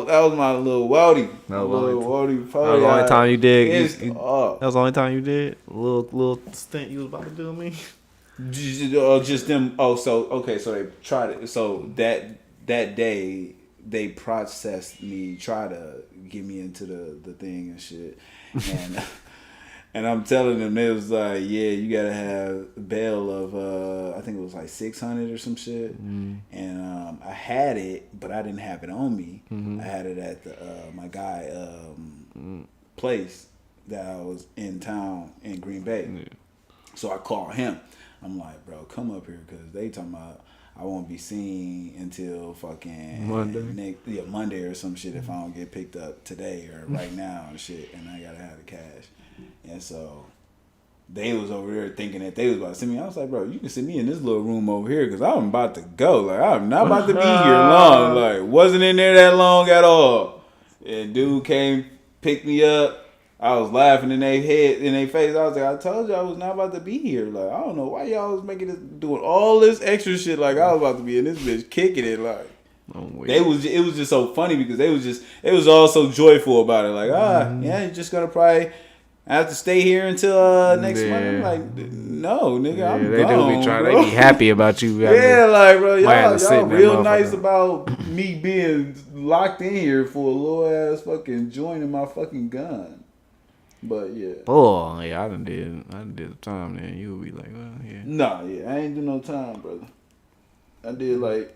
that was my little Wody. That was the only time you did. That was the only time you did? A little stint you was about to do with me? Just them. Oh, so, okay. So they tried it. So that day, they processed me, try to get me into the thing and shit. And and I'm telling them, they was like, yeah, you gotta have bail of I think it was like $600 or some shit. And I had it, but I didn't have it on me. I had it at the my guy place that I was in town in Green Bay. So I called him. I'm like, bro, come up here, because they talking about I won't be seen until fucking Monday or some shit if I don't get picked up today or right now and shit, and I gotta have the cash. And so they was over there thinking that they was about to send me. I was like, bro, you can send me in this little room over here, because I'm about to go. Like, I'm not about to be here long. Like, wasn't in there that long at all. And dude came, picked me up. I was laughing in their face. I was like, I told you I was not about to be here. Like, I don't know why y'all was doing all this extra shit. Like, I was about to be in this bitch kicking it. Like, It was just so funny because it was all so joyful about it. Like, yeah, you're just gonna probably have to stay here until next month. I'm like, no, nigga, I'm they gone, do be trying. bro. They be happy about you. Yeah, like, bro, y'all in that real nice motherfucker. about me being locked in here for a little ass fucking joint in my fucking gun. But yeah. Oh yeah, I done did the time. Then you would be like, well, yeah. Nah, yeah, I ain't do no time, brother. I did like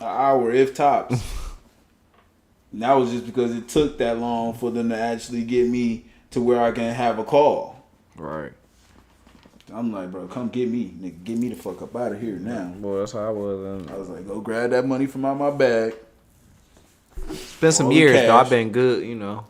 an hour, if tops. And that was just because it took that long for them to actually get me to where I can have a call. Right. I'm like, bro, come get me. Nigga, get me the fuck up out of here now. Boy, that's how I was. I was like, go grab that money from out my bag. It's been some All the years, though. cash. I've been good, you know.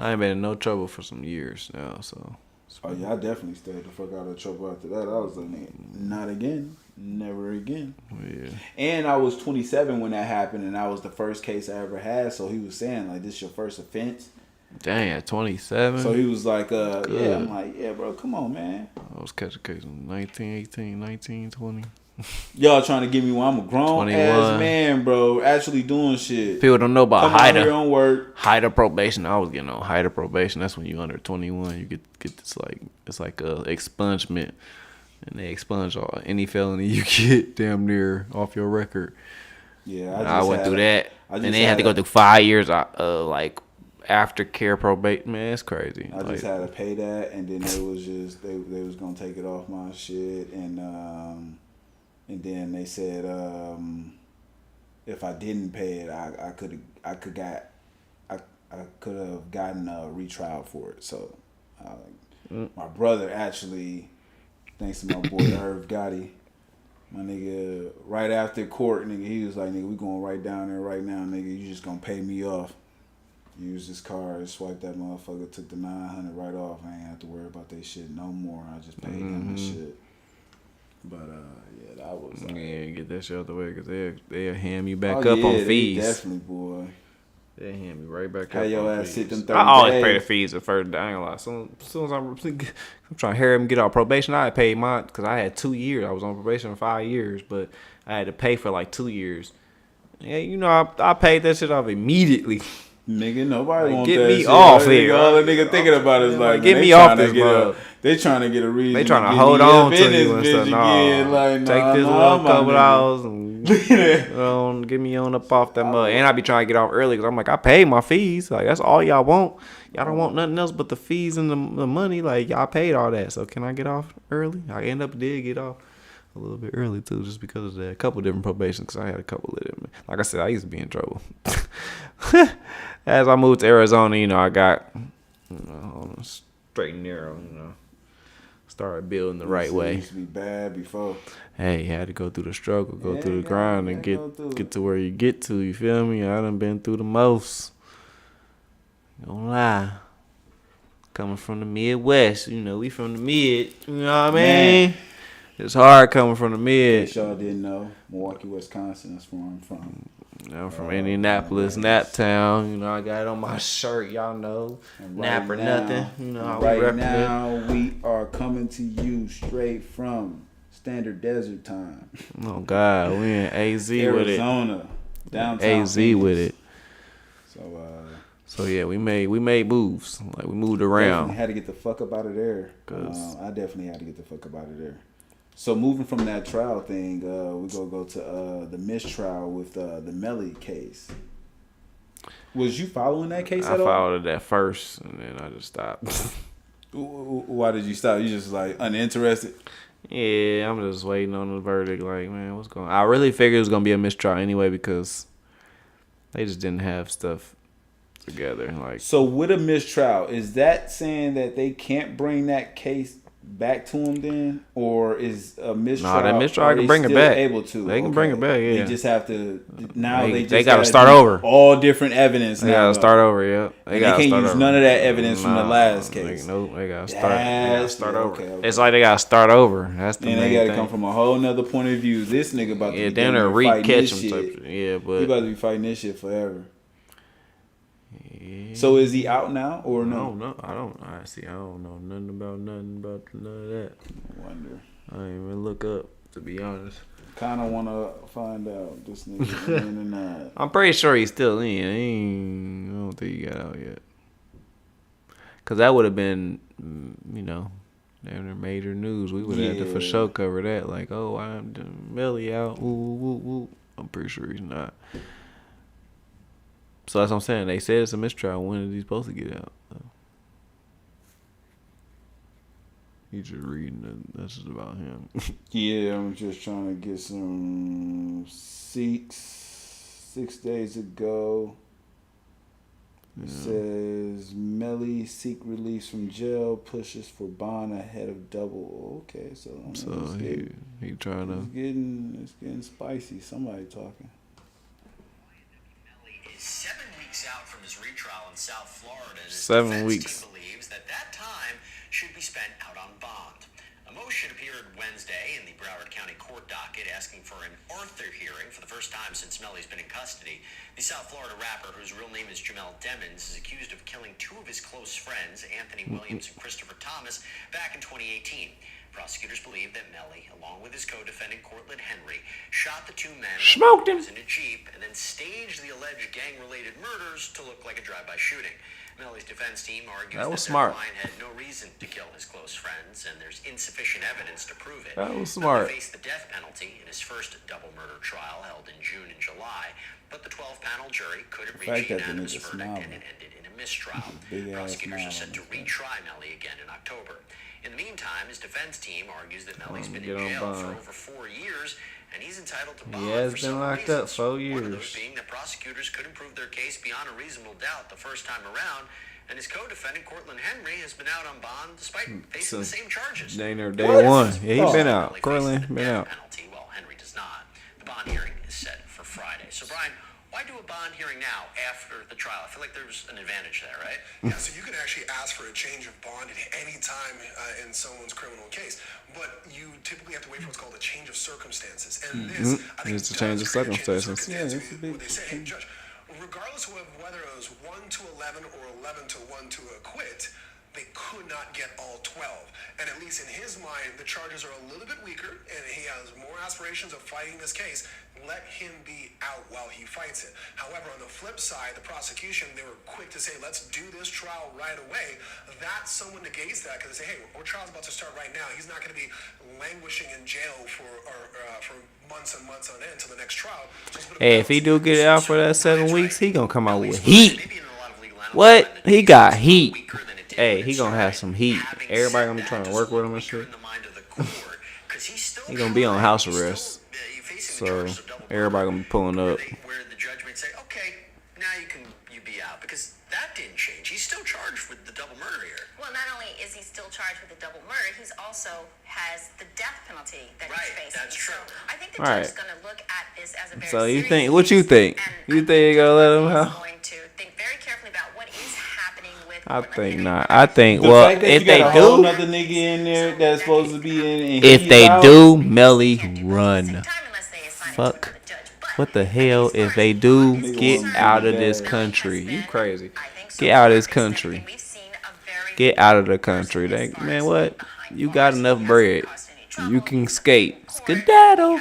I ain't been in no trouble for some years now, so. Oh, yeah, I definitely stayed the fuck out of trouble after that. I was like, not again. Never again. Yeah. And I was 27 when that happened, and that was the first case I ever had. So he was saying, like, this is your first offense. Dang, at 27? So he was like, yeah. Good. I'm like, yeah, bro, come on, man. I was catching case in 19, 18, 19, 20. Y'all trying to get me when I'm a grown 21. ass man, bro, actually doing shit. People don't know about Come out here on work. height of probation. I was getting on height of probation. That's when you under 21. You get this like it's like a expungement, and they expunge any felony you get damn near off your record. Yeah, I went through that, and just they had to go through 5 years like aftercare probation. Man, it's crazy. I just had to pay that, and then they was just they was gonna take it off my shit, and then they said if I didn't pay it, I could have gotten a retrial for it. So my brother actually, thanks to my boy Irv Gotti, my nigga, right after court, nigga, he was like, nigga, we going right down there right now, nigga. You just gonna pay me off. Use this card, swipe that motherfucker, took the $900 right off. I ain't have to worry about that shit no more. I just paid him and shit. But yeah, that was yeah, get that shit out the way because they'll hand you back oh, up yeah, on they fees. Definitely, boy. They hand me right back How up your on ass fees. sit them 30 I always days. pay the fees the first day. I ain't gonna lie. As soon as I'm trying to hurry him get out probation, I paid mine because I had 2 years. I was on probation for 5 years, but I had to pay for like 2 years. Yeah, you know, I paid that shit off immediately. Nigga, nobody Like, want get that me shit. off Nigga, here. all the nigga thinking about is like, get man, me they off tryna this get mug. They trying to get a reason. They trying to get hold me on up to in you and this stuff. bitch Nah, again. Like, take this nah, little couple my hours and get me on up off that mug. And I be trying to get off early because I'm like, I paid my fees. Like, that's all y'all want. Y'all don't want nothing else but the fees and the money. Like, y'all paid all that. So can I get off early? I did get off a little bit early too, just because of that. A couple different probations because I had a couple of them. Like I said, I used to be in trouble. As I moved to Arizona, you know, I got on a straight and narrow, you know. Started building the right way. It used to be bad before. Hey, you had to go through the struggle, go Yeah, through the you grind, and get to where you get to. You feel me? I done been through the most. Don't lie. Coming from the Midwest, you know, we from the mid. You know what I mean? It's hard coming from the mid. Y'all didn't know, Milwaukee, Wisconsin. That's where I'm from. I'm from Indianapolis, Naptown. You know, I got it on my shirt. Y'all know, Nap or nothing. You know how we right repping now, we are coming to you straight from Standard Desert Time. Oh God, we in AZ with it. Arizona, downtown. AZ with it. So yeah, we made moves. Like we moved definitely around. had to get the fuck up out of there. I definitely had to get the fuck up out of there. So moving from that trial thing, we gonna go to the mistrial with the Melly case. Was you following that case at all? I followed it at first, and then I just stopped. Why did you stop? You just like uninterested? Yeah, I'm just waiting on the verdict. Like, man, what's going on? I really figured it was going to be a mistrial anyway because they just didn't have stuff together. Like, so with a mistrial, is that saying that they can't bring that case back to them then? Or is a mistrial... Nah, that mistrial can bring it back. Able to? They can bring it back, yeah. They just have to... Now they they got to start over. All different evidence They now. got to start over, yeah. They can't use none of that evidence from the last case. Nope, they got to start over. Okay. It's like they got to start over. That's the main And they thing. got to come from a whole nother point of view. This nigga about to be down there fighting re-catch this him shit. type. Yeah, but... He about to be fighting this shit forever. Yeah. So is he out now or no? I don't know. I don't know nothing about none of that. I wonder. I ain't even look up, to be honest. Kind of want to find out this nigga in or not. I'm pretty sure he's still in. I don't think he got out yet. Because that would have been, major news. We would have had to for sure cover that. Like, oh, I'm Melly out. Ooh. I'm pretty sure he's not. So that's what I'm saying. They said it's a mistrial. When is he supposed to get out? He's just reading that's just about him. Yeah, I'm just trying to get some 6 days ago. It says Melly seek release from jail, pushes for bond ahead of double. Okay, so he trying to. It's getting spicy. Somebody talking. Melly is 7 weeks out from his retrial in South Florida. His 7 weeks. Team believes that time should be spent out on bond. A motion appeared Wednesday in the Broward County Court docket asking for an Arthur hearing for the first time since Melly's been in custody. The South Florida rapper, whose real name is Jamel Demons, is accused of killing 2 of his close friends, Anthony Williams and Christopher Thomas, back in 2018. Prosecutors believe that Melly, along with his co-defendant Cortland Henry, shot the 2 men smoked him in a Jeep and then staged the alleged gang-related murders to look like a drive-by shooting. Melly's defense team argues that their client had no reason to kill his close friends, and there's insufficient evidence to prove it. That was smart. Melly faced the death penalty in his first double murder trial held in June and July, but the 12-panel jury couldn't reach a unanimous verdict, and it ended in a mistrial. Prosecutors are set to retry Melly again in October. In the meantime, his defense team argues that Melly's been in jail for over 4 years, and he's entitled to bond. He has been locked up 4 years. One of those being that prosecutors couldn't prove their case beyond a reasonable doubt the first time around, and his co-defendant Cortland Henry has been out on bond despite facing the same charges. Day one. Yeah, he's been out. Cortland been out. Penalty, while Henry does not. The bond hearing is set for Friday. So Brian, why do a bond hearing now after the trial? I feel like there's an advantage there, right? Yeah, so you can actually ask for a change of bond at any time in someone's criminal case, but you typically have to wait for what's called a change of circumstances. And this, I think, it's a change of circumstances. Yeah, that's a big. They say, hey, Judge, regardless of whether it was 1-11 or 11-1 to acquit, they could not get all 12. And at least in his mind, the charges are a little bit weaker, and he has more aspirations of fighting this case. Let him be out while he fights it. However, on the flip side, the prosecution, they were quick to say, let's do this trial right away. That's someone negates that because they say, hey, our trial's about to start right now. He's not going to be languishing in jail for months and months on end until the next trial. Hey, if he do get out for that 7 weeks, he gonna come out with heat. What? He got heat. Hey, he gonna have some heat. Everybody gonna be trying to work with him and shit. He gonna be on house arrest. So everybody gonna be pulling up. Where the judge may say, okay, now you be out. Because that didn't change. He's still charged with the double murder here. Well, not only is he still charged with the double murder, he's also has the death penalty that he's facing. That's true. So I think the judge is going to look at this as a very So you serious think? What you think? You think you gonna let him out? going to think very carefully about what is happening with. I Cortland think Henry. not. I think The well, fact that if you got they a whole do, nother nigga in there that's supposed to be in. And if he's they out, do, Melly run. Time unless they assign it to Fuck. another judge. But What the hell? If they do, get out of this country. You crazy? Get out of this country. Get out of the country. They, man, what? You got enough bread. You can skate. Skedaddle.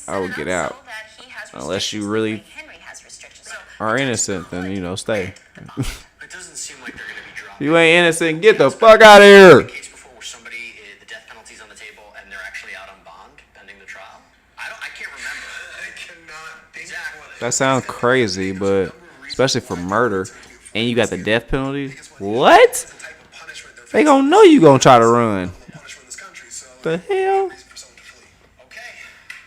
I would get out. Unless you really are innocent, then, stay. It doesn't seem like they're going to be dropping. You ain't innocent, get the fuck out of here. Case before where somebody, the death penalty's on the table and they're actually out on bond pending the trial. I can't remember. I cannot think of one. That sounds crazy, but especially for murder, and you got the death penalty. What? They gonna know you gonna try to run. The hell? Okay.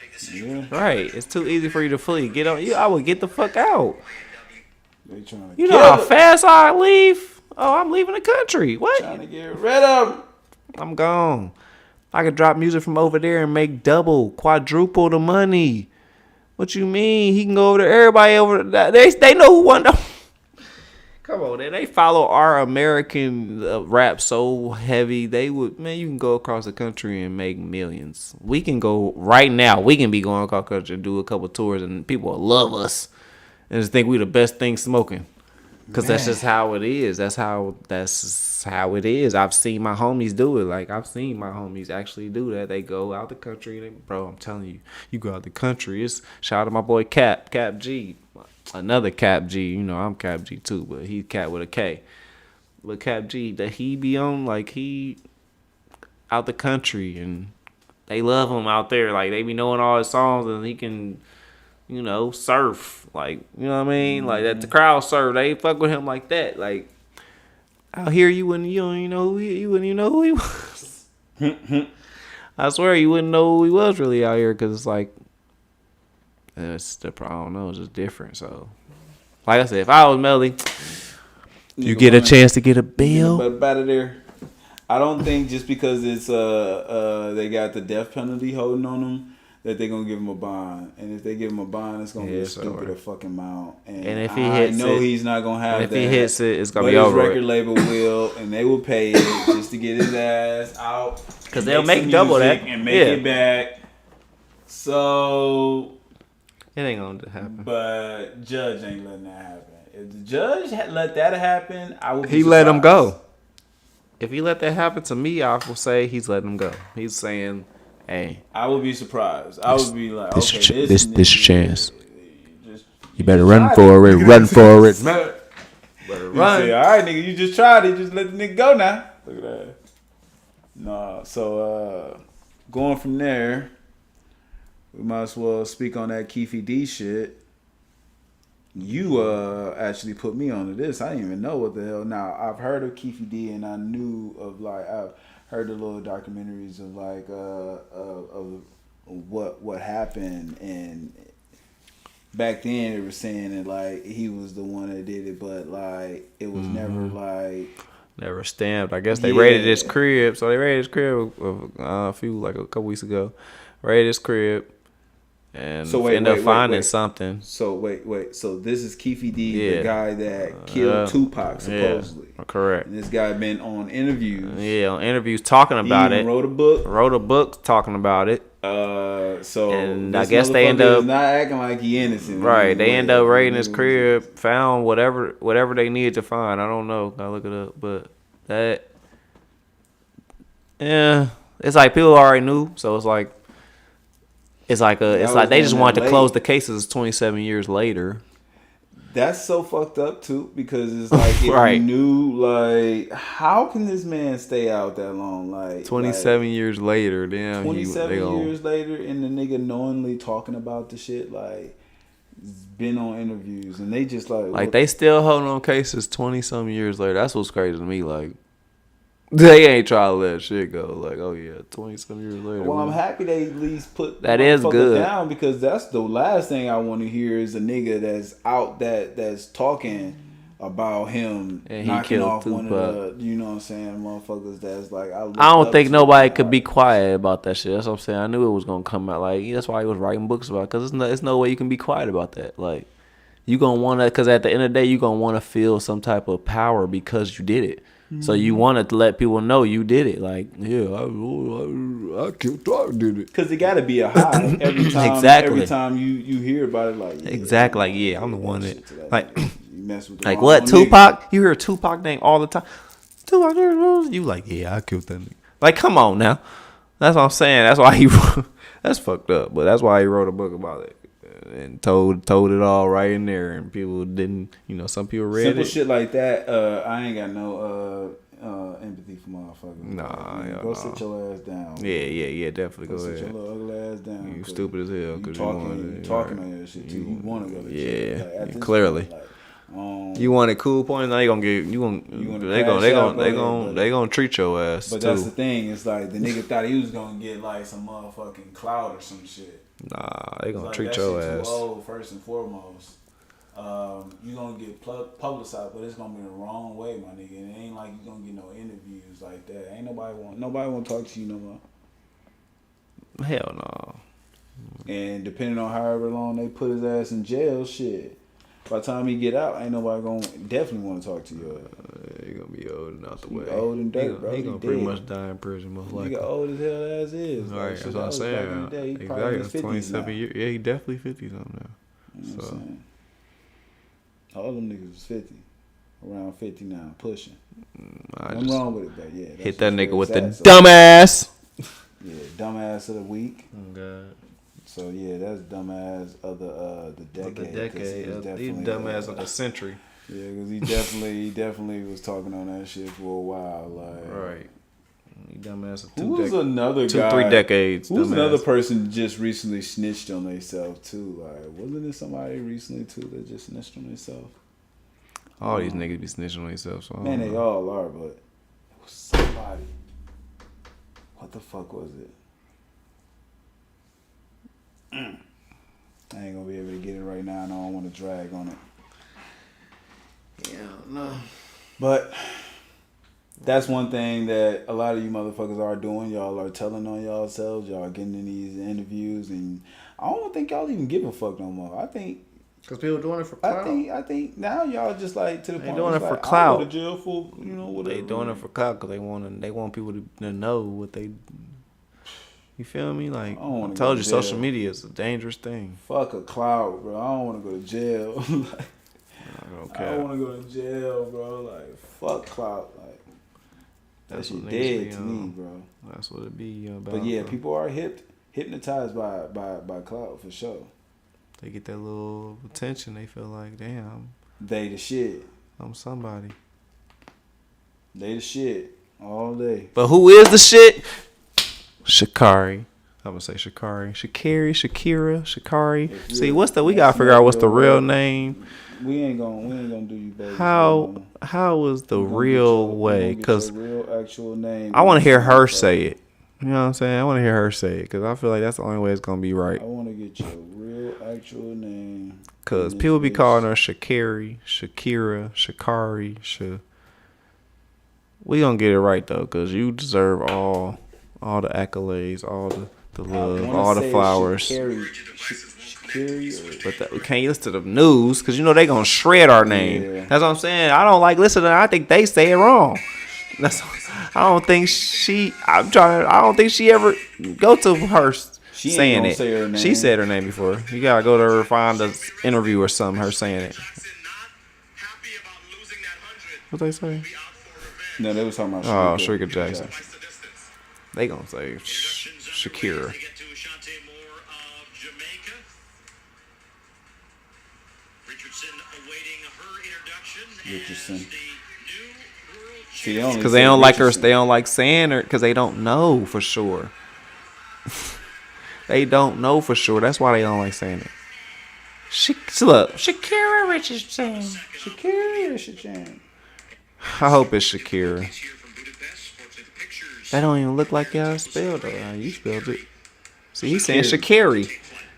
Big decision. Right. It's too easy for you to flee. Get on. I would get the fuck out. They trying to You know how fast I leave? Oh, I'm leaving the country. What? trying to get rid of him. I'm gone. I could drop music from over there and make double, quadruple the money. What you mean? He can go over there. Everybody over there. They know who won. Come on, they follow our American rap so heavy. They would, man, you can go across the country and make millions. We can go right now. We can be going across the country and do a couple tours, and people will love us and just think we the best thing smoking. Cause that's just how it is. That's how it is. I've seen my homies do it. Like I've seen my homies actually do that. They go out the country. Bro, I'm telling you, you go out the country. It's shout out to my boy Cap G, another Cap G. You know I'm Cap G too, but he Cap with a K. But Cap G, that he be on like he out the country and they love him out there. Like they be knowing all his songs and he can. You know, surf, like, you know what I mean? Like, that the crowd surf, they fuck with him like that. Like, out here, you wouldn't even know who he was. I swear, you wouldn't know who he was really out here, because it's like, it's the I don't know, it's just different. So, like I said, if I was Melly, you get a chance to get a bill. But out of there, I don't think just because it's they got the death penalty holding on them, that they're gonna give him a bond, and if they give him a bond, it's gonna be a stupid fucking amount. And if he hits he's not gonna have if that. If he hits it, it's gonna but be over. His record label will, and they will pay it just to get his ass out. Because they'll make double that and make it back. So it ain't gonna happen. But Judge ain't letting that happen. If the judge had let that happen, I would. He let him go. If he let that happen to me, I will say he's letting him go. He's saying. Hey, I would be surprised. I would be like, this okay, this your chance. You better run for it. Run for it. Better run. Say, all right, nigga, you just tried it. Just let the nigga go now. Look at that. No, so going from there, we might as well speak on that Keefe D shit. You actually put me onto this. I didn't even know what the hell. Now I've heard of Keefe D, and I knew of like I've heard the little documentaries of like of what happened, and back then they were saying that like he was the one that did it, but like it was never stamped. I guess they raided his crib, so they raided his crib a couple weeks ago. Raided his crib. And so ended up finding something. So wait. So this is Keefe D, the guy that killed Tupac, supposedly. Yeah, correct. And this guy been on interviews. Yeah, on interviews talking about it. Wrote a book. Wrote a book talking about it. So and I guess they end up not acting like he innocent. Right. They end up raiding his crib, found whatever they needed to find. I don't know. Gotta look it up, but that. Yeah, it's like people already knew, so it's like. It's like they just wanted to close the cases 27 years later. That's so fucked up too, because it's like if you knew, like, how can this man stay out that long? Like 27 years later, damn. 27 years later, and the nigga knowingly talking about the shit, like, been on interviews, and they just like they still holding on cases 20 some years later. That's what's crazy to me. Like. They ain't trying to let shit go. Like, oh yeah, 20-some years later. Well, I'm happy they at least put that is good down, because that's the last thing I want to hear is a nigga that's out that's talking about him and knocking off Tupac. One of the, you know what I'm saying, motherfuckers that's like. I don't think nobody could be quiet about that shit. That's what I'm saying. I knew it was gonna come out. Like that's why he was writing books about it, because there's no way you can be quiet about that. Like you gonna wanna, because at the end of the day you gonna wanna feel some type of power because you did it. So you wanted to let people know you did it. Like, yeah, I killed Tory, did it. Because it got to be a high every time. Exactly. Every time you hear about it, like exactly, like I'm the one that like you mess with like what Tupac? Nigga. You hear Tupac name all the time. Tupac, you like I killed that nigga. Like, come on now. That's what I'm saying. That's why that's fucked up. But that's why he wrote a book about it. And told it all right in there, and people didn't. Some people read simple it. Shit like that. I ain't got no empathy for motherfuckers. Nah, go sit your ass down. Yeah. Definitely go ahead. Sit your little ugly ass down. You stupid as hell. You talking on that shit too. You want to go to jail. Like, clearly. You wanted cool points. Now they gonna treat your ass. But that's the thing. It's like the nigga thought he was gonna get like some motherfucking clout or some shit. Nah, they gonna treat your ass. Too old, first and foremost. You gonna get publicized, but it's gonna be the wrong way, my nigga. And it ain't like you gonna get no interviews like that. Ain't nobody want to talk to you no more. Hell no. And depending on however long they put his ass in jail, shit. By the time he get out, ain't nobody gonna definitely want to talk to you. He gonna be old and out the way. Old and dirt, bro. He gonna pretty much die in prison most likely. He old as hell as is. All right, that's what I'm saying. Exactly, that's 27 years. Yeah, he definitely 50 something now. You know what I'm saying? All them niggas was 50. around 50 now, pushing. I Nothing just wrong with it, but yeah. That's hit that just nigga where with it's the at. dumbass. Yeah, dumbass of the week. Oh God. So yeah, that's dumbass of the decade. The 'cause decade. he was He dumbass of the century. Yeah, because he definitely was talking on that shit for a while. Like, Right. He dumbass of who was another two, guy? 3 decades. Who was dumbass. another person just recently snitched on themselves too? Like, wasn't it somebody recently too that just snitched on themselves? All these niggas be snitching on themselves. So Man, they all are, but it was somebody. What the fuck was it? I ain't gonna be able to get it right now, and I don't want to drag on it. Yeah, no. But that's one thing that a lot of you motherfuckers are doing. Y'all are telling on yourselves. Y'all are getting in these interviews, and I don't think y'all even give a fuck no more. I think because people doing it for clout. I think now y'all just like to the point. They doing it for like, clout. I'll go to jail for whatever. They doing it for clout because they want people to know what they. You feel me? Like I told you, social media is a dangerous thing. Fuck a clout, bro. I don't want to go to jail. Like, I don't want to go to jail, bro. Like, fuck clout. Like, that shit dead to me, bro. That's what it be about. But yeah, bro. people are hypnotized by clout for sure. They get that little attention. They feel like, damn, They the shit. I'm somebody. They the shit all day. But who is the shit? Shakari. I'm gonna say Shakari. Shakari. See, we gotta figure out what's the real name. We ain't gonna do you baby. How was the real way? Because real actual name. I want to hear her say it. You know what I'm saying? I want to hear her say it because I feel like that's the only way it's gonna be right. I want to get your real actual name. Because people be calling her Shakari, Shakira, Shakari. We gonna get it right though, because you deserve all the accolades, all the love, all the flowers. But we can't listen to the news because you know they gonna shred our name. Yeah. That's what I'm saying. I don't like listening. I think they say it wrong. I don't think she ever go to her She saying ain't gonna it. say her name. She said her name before. You gotta go to her, find an interview or something. Her saying it. What they say? No, they was talking about Shrika Jackson. They gonna say Shakira. Richardson. Because they don't like her. They don't like saying her because they don't know for sure. They don't know for sure. That's why they don't like saying it. Look, Shakira Richardson. Shakira Richardson. I hope it's Shakira. That don't even look like y'all spelled it. How you spelled it. See, he's saying Shakari.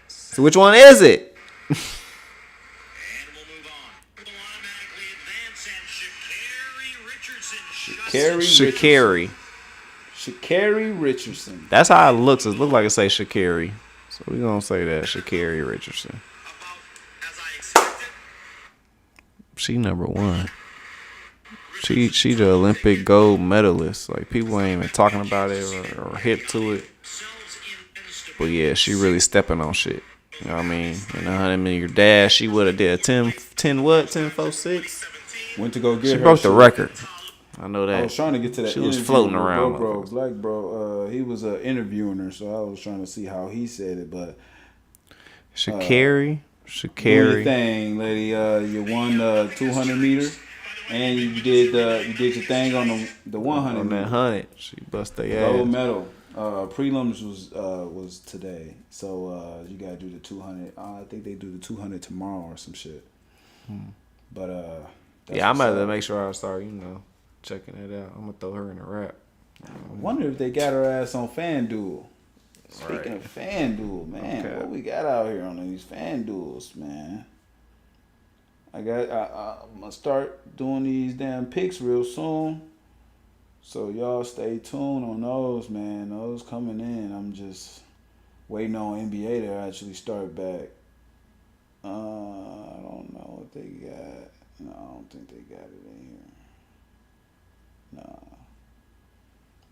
So which one is it? Shakari Richardson. That's how it looks. It looks like it say Shakari. So we gonna say that Shakari Richardson. She number 1. She the Olympic gold medalist. Like people ain't even talking about it or hip to it. But yeah, she really stepping on shit. You know what I mean? In a 100-meter dash, she would have did a 10.46. Went to go get She her broke the shit. record. I know that. I was trying to get to that. She was floating around. Black bro. He was interviewing her, so I was trying to see how he said it. But Shakari. do your thing, lady. You won the 200 meter, and you did your thing on the 100. On that 100, she bust their ass. Gold medal. Prelims was today, so you gotta do the 200. I think they do the 200 tomorrow or some shit. But yeah, I'm about to make sure I start, checking it out. I'm gonna throw her in a rap. I wonder if they got her ass on FanDuel. Speaking of FanDuel, man, what we got out here on these FanDuels, man? I'm gonna start doing these damn picks real soon. So y'all stay tuned on those, man. Those coming in. I'm just waiting on NBA to actually start back. I don't know what they got. No, I don't think they got it in here. No.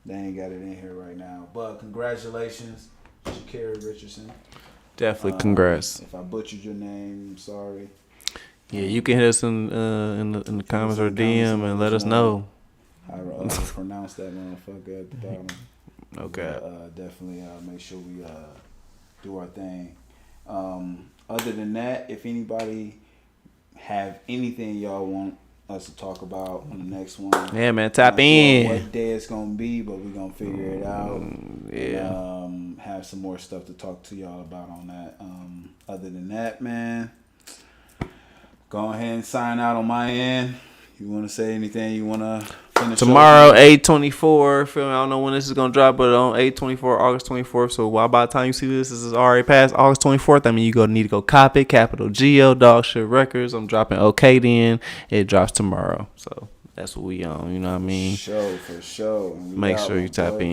They ain't got it in here right now. But congratulations, Shakira Richardson. Definitely congrats. If I butchered your name, I'm sorry. Yeah, you can hit us in the comments or DM and let us know. How to pronounce that motherfucker at the bottom. Okay. But, definitely make sure we do our thing. Other than that, if anybody have anything y'all want us to talk about on the next one, yeah, man, tap in. What day it's gonna be, but we're gonna figure it out. Yeah. And, have some more stuff to talk to y'all about on that. Other than that, man, go ahead and sign out on my end. You want to say anything? You want to finish tomorrow, 8/24. Feel me? I don't know when this is gonna drop, but on 8/24, August 24th. So by the time you see this is already past August 24th. I mean, you need to go cop it. Capital Geo, Dog Shit Records. I'm dropping OK then. It drops tomorrow. So that's what we on. You know what I mean? For sure. Make sure you tap in.